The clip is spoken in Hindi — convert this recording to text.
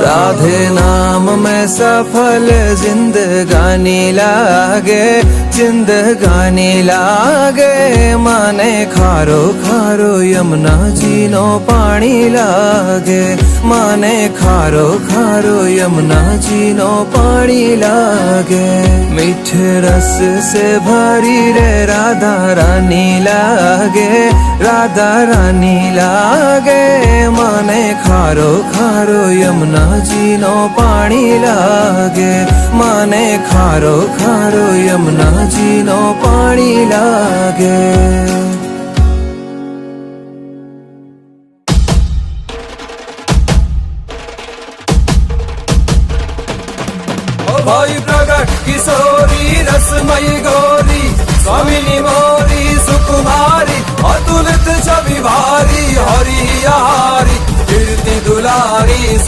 राधे नाम में सफल जिंदगानी लागे, जिंदगानी लागे। माने खारो खारो यमुना जी नो पानी लागे, माने खारो खारो यमुना जी नो पानी लागे। मीठे रस से भरी रे राधा रानी लागे, राधा रानी लागे। माने खारो खारो यमुना जी नो पानी लागे, माने खारो खारो यमुना जी नो पानी लागे। भाई प्रगट किशोरी रसमयी गौरी, स्वामिनी मोरी सुकुमारी, अतुलित छवि भारी हरि हारी कीर्ति दुलारी।